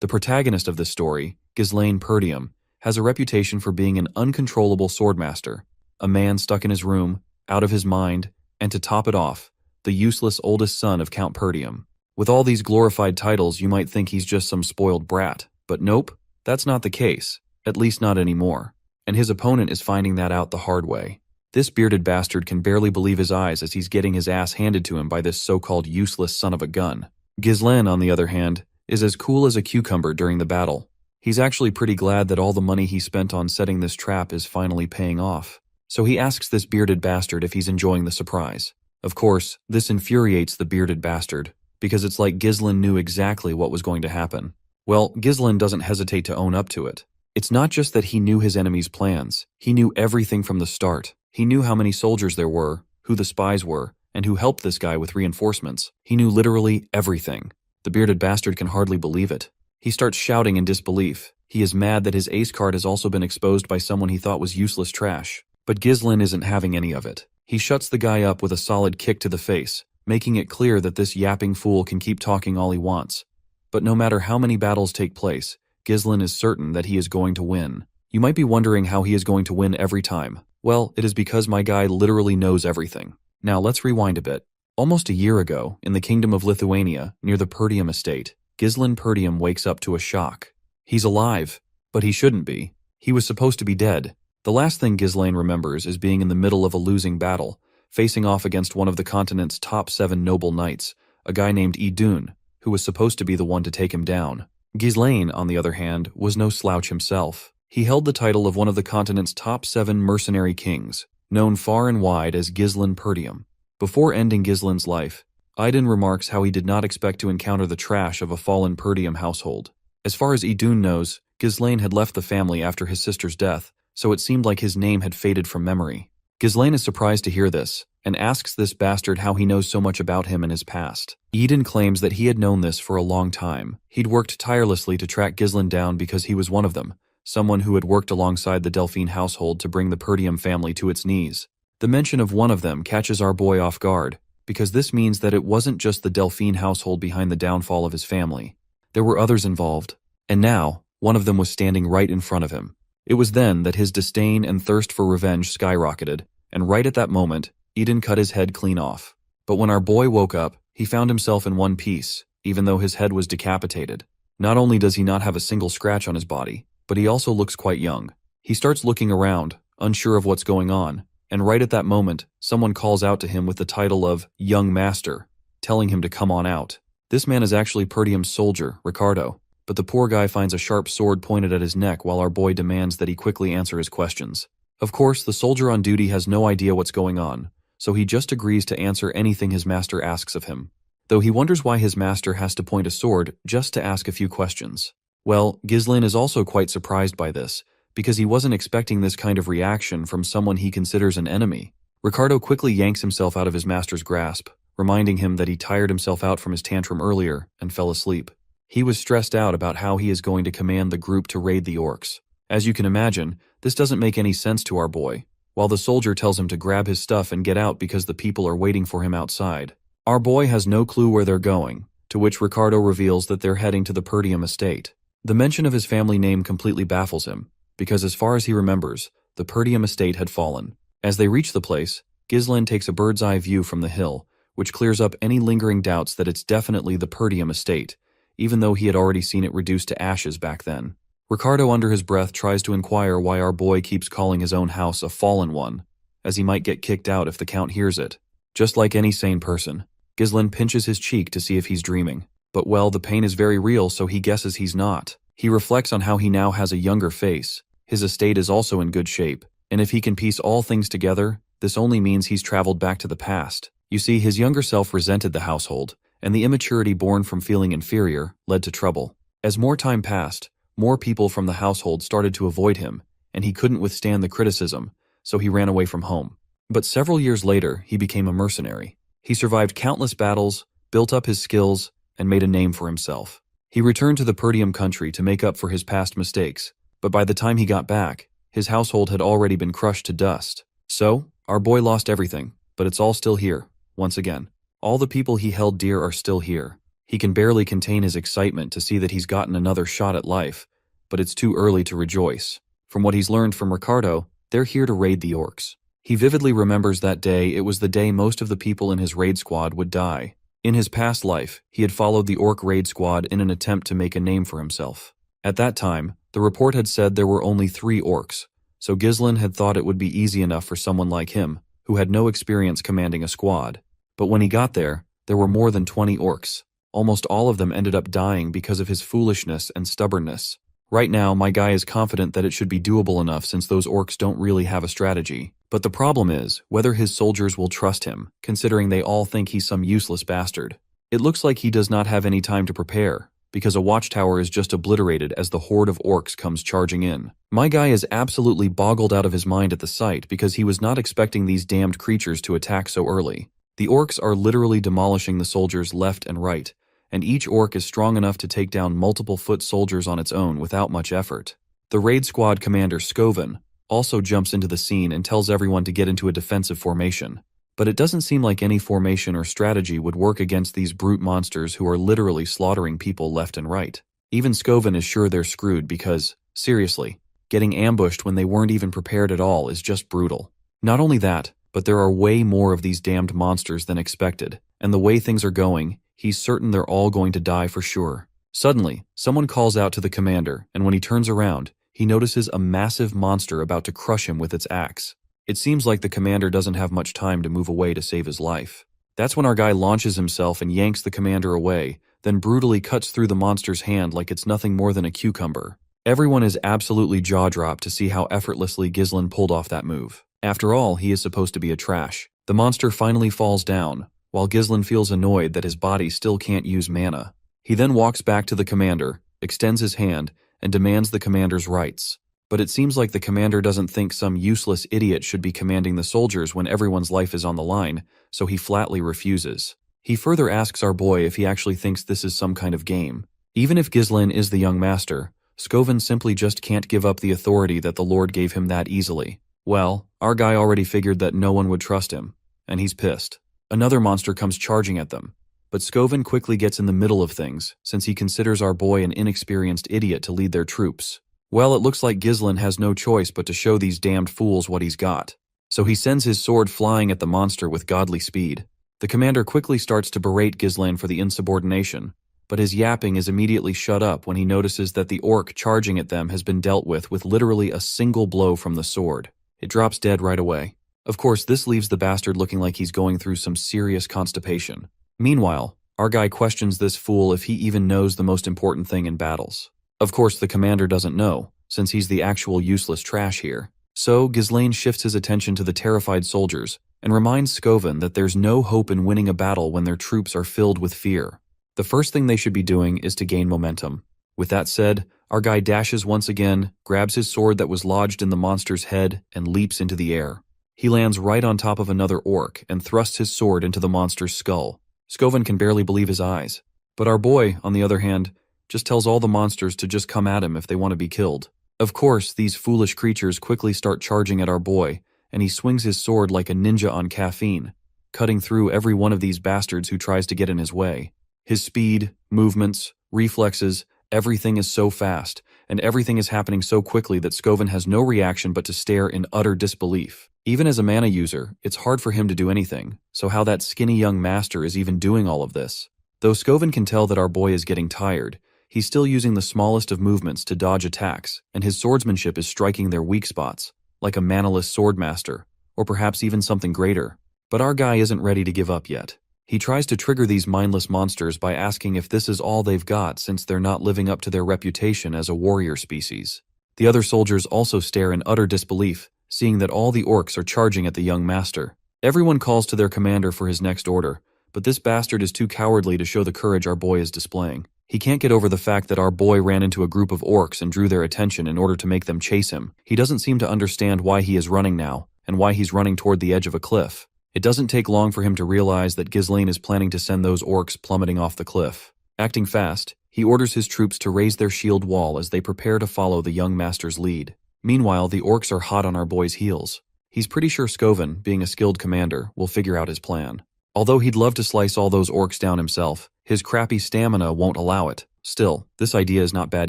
The protagonist of this story, Ghislaine Perdium, has a reputation for being an uncontrollable swordmaster, a man stuck in his room, out of his mind, and to top it off, the useless oldest son of Count Perdium. With all these glorified titles, you might think he's just some spoiled brat, but nope, that's not the case, at least not anymore. And his opponent is finding that out the hard way. This bearded bastard can barely believe his eyes as he's getting his ass handed to him by this so-called useless son of a gun. Ghislaine, on the other hand, is as cool as a cucumber during the battle. He's actually pretty glad that all the money he spent on setting this trap is finally paying off. So he asks this bearded bastard if he's enjoying the surprise. Of course, this infuriates the bearded bastard, because it's like Ghislaine knew exactly what was going to happen. Well, Ghislaine doesn't hesitate to own up to it. It's not just that he knew his enemy's plans. He knew everything from the start. He knew how many soldiers there were, who the spies were, and who helped this guy with reinforcements. He knew literally everything. The bearded bastard can hardly believe it. He starts shouting in disbelief. He is mad that his ace card has also been exposed by someone he thought was useless trash. But Ghislaine isn't having any of it. He shuts the guy up with a solid kick to the face, making it clear that this yapping fool can keep talking all he wants. But no matter how many battles take place, Ghislaine is certain that he is going to win. You might be wondering how he is going to win every time. Well, it is because my guy literally knows everything. Now let's rewind a bit. Almost a year ago, in the kingdom of Lithuania, near the Perdium estate, Ghislaine Perdium wakes up to a shock. He's alive, but he shouldn't be. He was supposed to be dead. The last thing Ghislaine remembers is being in the middle of a losing battle, facing off against one of the continent's top 7 noble knights, a guy named Idun, who was supposed to be the one to take him down. Ghislaine, on the other hand, was no slouch himself. He held the title of one of the continent's top 7 mercenary kings, known far and wide as Ghislaine Perdium. Before ending Ghislaine's life, Idun remarks how he did not expect to encounter the trash of a fallen Perdium household. As far as Idun knows, Ghislaine had left the family after his sister's death, so it seemed like his name had faded from memory. Ghislaine is surprised to hear this, and asks this bastard how he knows so much about him and his past. Idun claims that he had known this for a long time. He'd worked tirelessly to track Ghislaine down because he was one of them, someone who had worked alongside the Delphine household to bring the Perdium family to its knees. The mention of one of them catches our boy off guard, because this means that it wasn't just the Delphine household behind the downfall of his family. There were others involved, and now, one of them was standing right in front of him. It was then that his disdain and thirst for revenge skyrocketed, and right at that moment, Idun cut his head clean off. But when our boy woke up, he found himself in one piece, even though his head was decapitated. Not only does he not have a single scratch on his body, but he also looks quite young. He starts looking around, unsure of what's going on, and right at that moment, someone calls out to him with the title of Young Master, telling him to come on out. This man is actually Perdium's soldier, Ricardo, but the poor guy finds a sharp sword pointed at his neck while our boy demands that he quickly answer his questions. Of course, the soldier on duty has no idea what's going on, so he just agrees to answer anything his master asks of him, though he wonders why his master has to point a sword just to ask a few questions. Well, Ghislaine is also quite surprised by this, because he wasn't expecting this kind of reaction from someone he considers an enemy. Ricardo quickly yanks himself out of his master's grasp, reminding him that he tired himself out from his tantrum earlier and fell asleep. He was stressed out about how he is going to command the group to raid the orcs. As you can imagine, this doesn't make any sense to our boy, while the soldier tells him to grab his stuff and get out because the people are waiting for him outside. Our boy has no clue where they're going, to which Ricardo reveals that they're heading to the Perdium estate. The mention of his family name completely baffles him, because as far as he remembers, the Perdium estate had fallen. As they reach the place, Ghislaine takes a bird's-eye view from the hill, which clears up any lingering doubts that it's definitely the Perdium estate, even though he had already seen it reduced to ashes back then. Ricardo under his breath tries to inquire why our boy keeps calling his own house a fallen one, as he might get kicked out if the Count hears it. Just like any sane person, Ghislaine pinches his cheek to see if he's dreaming. But well, the pain is very real, so he guesses he's not. He reflects on how he now has a younger face. His estate is also in good shape, and if he can piece all things together, this only means he's traveled back to the past. You see, his younger self resented the household, and the immaturity born from feeling inferior led to trouble. As more time passed, more people from the household started to avoid him, and he couldn't withstand the criticism, so he ran away from home. But several years later, he became a mercenary. He survived countless battles, built up his skills, and made a name for himself. He returned to the Perdium country to make up for his past mistakes, but by the time he got back, his household had already been crushed to dust. So, our boy lost everything, but it's all still here, once again. All the people he held dear are still here. He can barely contain his excitement to see that he's gotten another shot at life, but it's too early to rejoice. From what he's learned from Ricardo, they're here to raid the orcs. He vividly remembers that day. It was the day most of the people in his raid squad would die. In his past life, he had followed the orc raid squad in an attempt to make a name for himself. At that time, the report had said there were only 3 orcs, so Ghislain had thought it would be easy enough for someone like him, who had no experience commanding a squad. But when he got there were more than 20 orcs. Almost all of them ended up dying because of his foolishness and stubbornness. Right now, my guy is confident that it should be doable enough since those orcs don't really have a strategy. But the problem is whether his soldiers will trust him, considering they all think he's some useless bastard. It looks like he does not have any time to prepare, because a watchtower is just obliterated as the horde of orcs comes charging in. My guy is absolutely boggled out of his mind at the sight because he was not expecting these damned creatures to attack so early. The orcs are literally demolishing the soldiers left and right, and each orc is strong enough to take down multiple foot soldiers on its own without much effort. The raid squad commander Skoven also jumps into the scene and tells everyone to get into a defensive formation. But it doesn't seem like any formation or strategy would work against these brute monsters who are literally slaughtering people left and right. Even Skoven is sure they're screwed because, seriously, getting ambushed when they weren't even prepared at all is just brutal. Not only that, but there are way more of these damned monsters than expected, and the way things are going, he's certain they're all going to die for sure. Suddenly, someone calls out to the commander, and when he turns around, he notices a massive monster about to crush him with its axe. It seems like the commander doesn't have much time to move away to save his life. That's when our guy launches himself and yanks the commander away, then brutally cuts through the monster's hand like it's nothing more than a cucumber. Everyone is absolutely jaw-dropped to see how effortlessly Ghislain pulled off that move. After all, he is supposed to be a trash. The monster finally falls down, while Ghislain feels annoyed that his body still can't use mana. He then walks back to the commander, extends his hand, and demands the commander's rights. But it seems like the commander doesn't think some useless idiot should be commanding the soldiers when everyone's life is on the line, so he flatly refuses. He further asks our boy if he actually thinks this is some kind of game. Even if Ghislain is the young master, Skoven simply just can't give up the authority that the Lord gave him that easily. Well, our guy already figured that no one would trust him, and he's pissed. Another monster comes charging at them, but Skoven quickly gets in the middle of things, since he considers our boy an inexperienced idiot to lead their troops. Well, it looks like Ghislain has no choice but to show these damned fools what he's got. So he sends his sword flying at the monster with godly speed. The commander quickly starts to berate Ghislain for the insubordination, but his yapping is immediately shut up when he notices that the orc charging at them has been dealt with literally a single blow from the sword. It drops dead right away. Of course, this leaves the bastard looking like he's going through some serious constipation. Meanwhile, our guy questions this fool if he even knows the most important thing in battles. Of course, the commander doesn't know, since he's the actual useless trash here. So, Ghislain shifts his attention to the terrified soldiers and reminds Skoven that there's no hope in winning a battle when their troops are filled with fear. The first thing they should be doing is to gain momentum. With that said, our guy dashes once again, grabs his sword that was lodged in the monster's head, and leaps into the air. He lands right on top of another orc and thrusts his sword into the monster's skull. Skoven can barely believe his eyes. But our boy, on the other hand, just tells all the monsters to just come at him if they want to be killed. Of course, these foolish creatures quickly start charging at our boy, and he swings his sword like a ninja on caffeine, cutting through every one of these bastards who tries to get in his way. His speed, movements, reflexes, everything is so fast, and everything is happening so quickly that Skoven has no reaction but to stare in utter disbelief. Even as a mana user, it's hard for him to do anything, so how that skinny young master is even doing all of this? Though Skoven can tell that our boy is getting tired, he's still using the smallest of movements to dodge attacks, and his swordsmanship is striking their weak spots, like a manaless swordmaster, or perhaps even something greater. But our guy isn't ready to give up yet. He tries to trigger these mindless monsters by asking if this is all they've got since they're not living up to their reputation as a warrior species. The other soldiers also stare in utter disbelief, seeing that all the orcs are charging at the young master. Everyone calls to their commander for his next order, but this bastard is too cowardly to show the courage our boy is displaying. He can't get over the fact that our boy ran into a group of orcs and drew their attention in order to make them chase him. He doesn't seem to understand why he is running now, and why he's running toward the edge of a cliff. It doesn't take long for him to realize that Ghislain is planning to send those orcs plummeting off the cliff. Acting fast, he orders his troops to raise their shield wall as they prepare to follow the young master's lead. Meanwhile, the orcs are hot on our boy's heels. He's pretty sure Skoven, being a skilled commander, will figure out his plan. Although he'd love to slice all those orcs down himself, his crappy stamina won't allow it. Still, this idea is not bad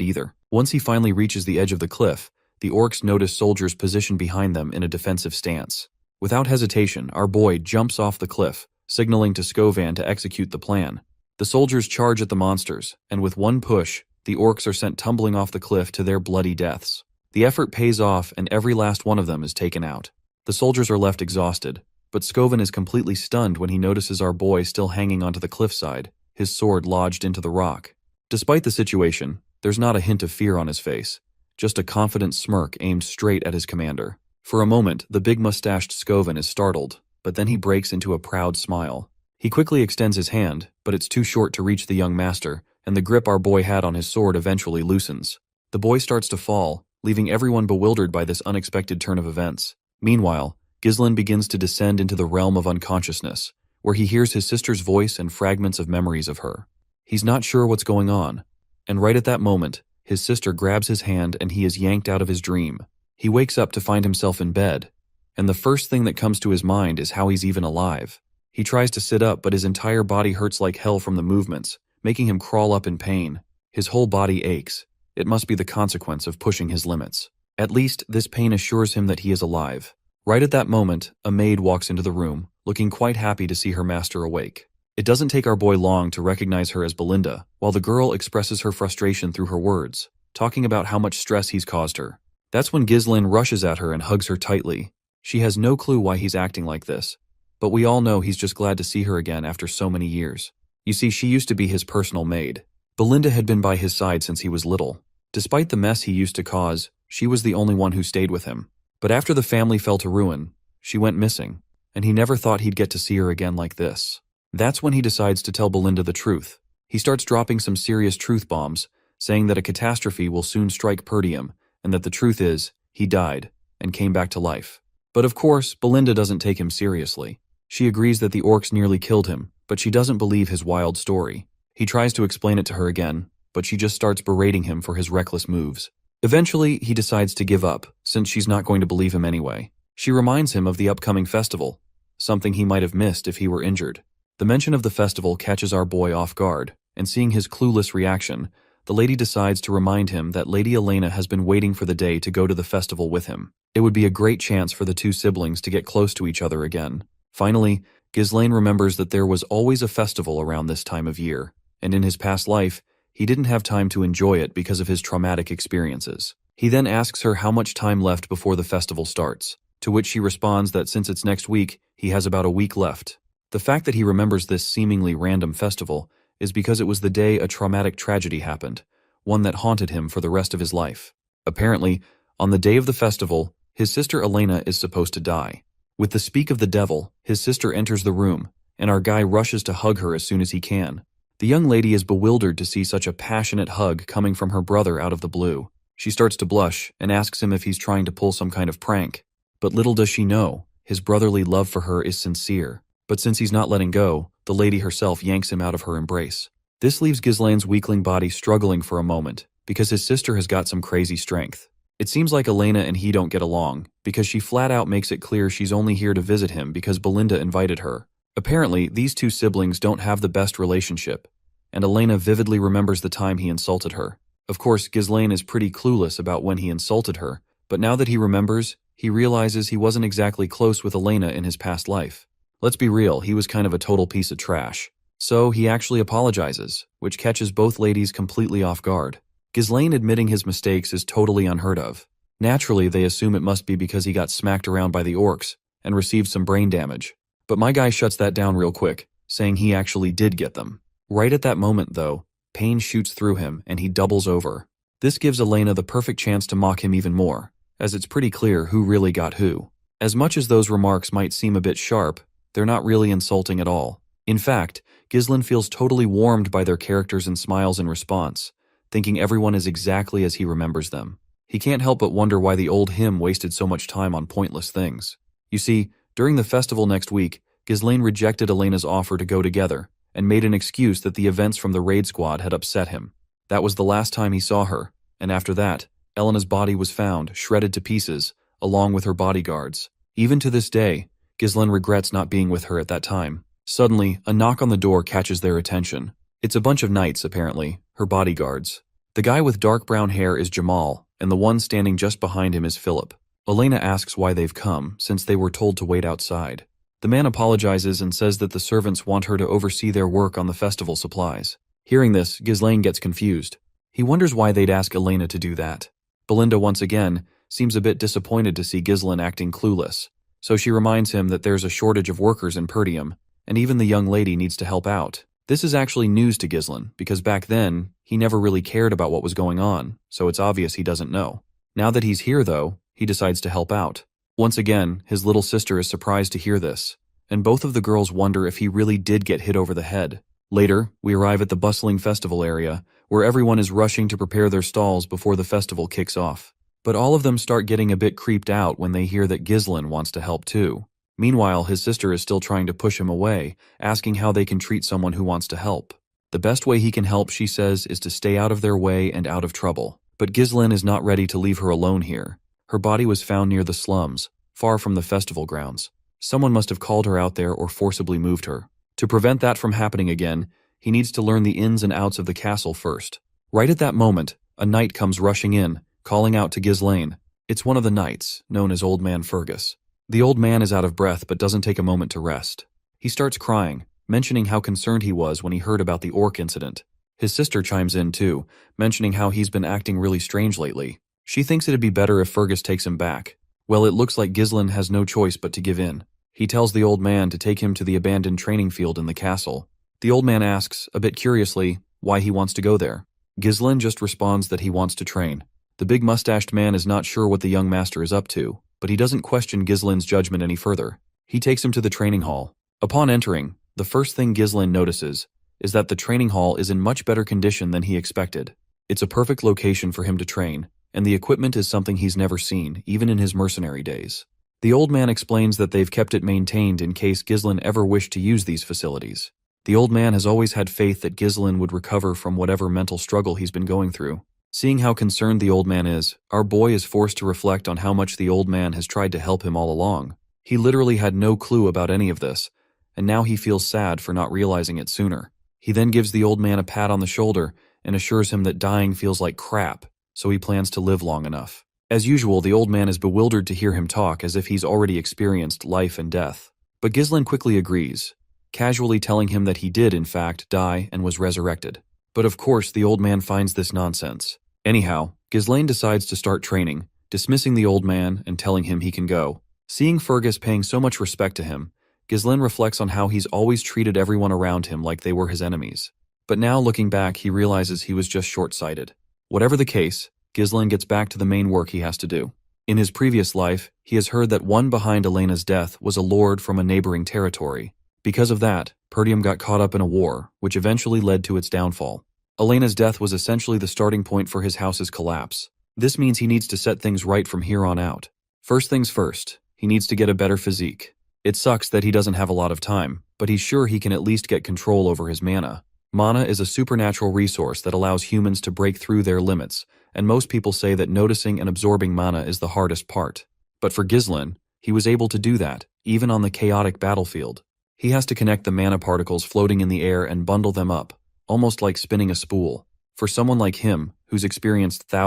either. Once he finally reaches the edge of the cliff, the orcs notice soldiers positioned behind them in a defensive stance. Without hesitation, our boy jumps off the cliff, signaling to Skovan to execute the plan. The soldiers charge at the monsters, and with one push, the orcs are sent tumbling off the cliff to their bloody deaths. The effort pays off and every last one of them is taken out. The soldiers are left exhausted, but Skovan is completely stunned when he notices our boy still hanging onto the cliffside, his sword lodged into the rock. Despite the situation, there's not a hint of fear on his face, just a confident smirk aimed straight at his commander. For a moment, the big-mustached Skovan is startled, but then he breaks into a proud smile. He quickly extends his hand, but it's too short to reach the young master, and the grip our boy had on his sword eventually loosens. The boy starts to fall, leaving everyone bewildered by this unexpected turn of events. Meanwhile, Ghislain begins to descend into the realm of unconsciousness, where he hears his sister's voice and fragments of memories of her. He's not sure what's going on, and right at that moment, his sister grabs his hand and he is yanked out of his dream. He wakes up to find himself in bed, and the first thing that comes to his mind is how he's even alive. He tries to sit up, but his entire body hurts like hell from the movements, making him crawl up in pain. His whole body aches. It must be the consequence of pushing his limits. At least, this pain assures him that he is alive. Right at that moment, a maid walks into the room, looking quite happy to see her master awake. It doesn't take our boy long to recognize her as Belinda, while the girl expresses her frustration through her words, talking about how much stress he's caused her. That's when Ghislain rushes at her and hugs her tightly. She has no clue why he's acting like this, but we all know he's just glad to see her again after so many years. You see, she used to be his personal maid. Belinda had been by his side since he was little. Despite the mess he used to cause, she was the only one who stayed with him. But after the family fell to ruin, she went missing, and he never thought he'd get to see her again like this. That's when he decides to tell Belinda the truth. He starts dropping some serious truth bombs, saying that a catastrophe will soon strike Perdium, and that the truth is, he died, and came back to life. But of course, Belinda doesn't take him seriously. She agrees that the orcs nearly killed him, but she doesn't believe his wild story. He tries to explain it to her again, but she just starts berating him for his reckless moves. Eventually, he decides to give up, since she's not going to believe him anyway. She reminds him of the upcoming festival, something he might have missed if he were injured. The mention of the festival catches our boy off guard, and seeing his clueless reaction, the lady decides to remind him that Lady Elena has been waiting for the day to go to the festival with him. It would be a great chance for the two siblings to get close to each other again. Finally, Ghislain remembers that there was always a festival around this time of year, and in his past life, he didn't have time to enjoy it because of his traumatic experiences. He then asks her how much time left before the festival starts, to which she responds that since it's next week, he has about a week left. The fact that he remembers this seemingly random festival is because it was the day a traumatic tragedy happened, one that haunted him for the rest of his life. Apparently, on the day of the festival, his sister Elena is supposed to die. With the speak of the devil, his sister enters the room, and our guy rushes to hug her as soon as he can. The young lady is bewildered to see such a passionate hug coming from her brother out of the blue. She starts to blush and asks him if he's trying to pull some kind of prank. But little does she know, his brotherly love for her is sincere. But since he's not letting go, the lady herself yanks him out of her embrace. This leaves Ghislain's weakling body struggling for a moment, because his sister has got some crazy strength. It seems like Elena and he don't get along, because she flat out makes it clear she's only here to visit him because Belinda invited her. Apparently, these two siblings don't have the best relationship, and Elena vividly remembers the time he insulted her. Of course, Ghislain is pretty clueless about when he insulted her, but now that he remembers, he realizes he wasn't exactly close with Elena in his past life. Let's be real, he was kind of a total piece of trash. So he actually apologizes, which catches both ladies completely off guard. Ghislain admitting his mistakes is totally unheard of. Naturally, they assume it must be because he got smacked around by the orcs and received some brain damage. But my guy shuts that down real quick, saying he actually did get them. Right at that moment, though, pain shoots through him and he doubles over. This gives Elena the perfect chance to mock him even more, as it's pretty clear who really got who. As much as those remarks might seem a bit sharp, they're not really insulting at all. In fact, Ghislain feels totally warmed by their characters and smiles in response, thinking everyone is exactly as he remembers them. He can't help but wonder why the old him wasted so much time on pointless things. You see, during the festival next week, Ghislain rejected Elena's offer to go together, and made an excuse that the events from the raid squad had upset him. That was the last time he saw her, and after that, Elena's body was found, shredded to pieces, along with her bodyguards. Even to this day, Ghislain regrets not being with her at that time. Suddenly, a knock on the door catches their attention. It's a bunch of knights, apparently, her bodyguards. The guy with dark brown hair is Jamal, and the one standing just behind him is Philip. Elena asks why they've come, since they were told to wait outside. The man apologizes and says that the servants want her to oversee their work on the festival supplies. Hearing this, Ghislaine gets confused. He wonders why they'd ask Elena to do that. Belinda, once again, seems a bit disappointed to see Ghislaine acting clueless, so she reminds him that there's a shortage of workers in Perdium, and even the young lady needs to help out. This is actually news to Ghislaine, because back then, he never really cared about what was going on, so it's obvious he doesn't know. Now that he's here, though, he decides to help out. Once again, his little sister is surprised to hear this, and both of the girls wonder if he really did get hit over the head. Later, we arrive at the bustling festival area, where everyone is rushing to prepare their stalls before the festival kicks off. But all of them start getting a bit creeped out when they hear that Ghislaine wants to help too. Meanwhile, his sister is still trying to push him away, asking how they can treat someone who wants to help. The best way he can help, she says, is to stay out of their way and out of trouble. But Ghislaine is not ready to leave her alone here. Her body was found near the slums, far from the festival grounds. Someone must have called her out there or forcibly moved her. To prevent that from happening again, he needs to learn the ins and outs of the castle first. Right at that moment, a knight comes rushing in, calling out to Ghislaine. It's one of the knights, known as Old Man Fergus. The old man is out of breath but doesn't take a moment to rest. He starts crying, mentioning how concerned he was when he heard about the orc incident. His sister chimes in too, mentioning how he's been acting really strange lately. She thinks it'd be better if Fergus takes him back. Well, it looks like Ghislaine has no choice but to give in. He tells the old man to take him to the abandoned training field in the castle. The old man asks, a bit curiously, why he wants to go there. Ghislaine just responds that he wants to train. The big mustached man is not sure what the young master is up to, but he doesn't question Ghislaine's judgment any further. He takes him to the training hall. Upon entering, the first thing Ghislaine notices is that the training hall is in much better condition than he expected. It's a perfect location for him to train, and the equipment is something he's never seen, even in his mercenary days. The old man explains that they've kept it maintained in case Ghislaine ever wished to use these facilities. The old man has always had faith that Ghislaine would recover from whatever mental struggle he's been going through. Seeing how concerned the old man is, our boy is forced to reflect on how much the old man has tried to help him all along. He literally had no clue about any of this, and now he feels sad for not realizing it sooner. He then gives the old man a pat on the shoulder and assures him that dying feels like crap, so he plans to live long enough. As usual, the old man is bewildered to hear him talk as if he's already experienced life and death. But Ghislaine quickly agrees, casually telling him that he did, in fact, die and was resurrected. But of course, the old man finds this nonsense. Anyhow, Ghislaine decides to start training, dismissing the old man and telling him he can go. Seeing Fergus paying so much respect to him, Ghislaine reflects on how he's always treated everyone around him like they were his enemies. But now, looking back, he realizes he was just short-sighted. Whatever the case, Ghislaine gets back to the main work he has to do. In his previous life, he has heard that one behind Elena's death was a lord from a neighboring territory. Because of that, Perdium got caught up in a war, which eventually led to its downfall. Elena's death was essentially the starting point for his house's collapse. This means he needs to set things right from here on out. First things first, he needs to get a better physique. It sucks that he doesn't have a lot of time, but he's sure he can at least get control over his mana. Mana is a supernatural resource that allows humans to break through their limits, and most people say that noticing and absorbing mana is the hardest part. But for Ghislaine, he was able to do that, even on the chaotic battlefield. He has to connect the mana particles floating in the air and bundle them up, almost like spinning a spool. For someone like him, who's experienced thousands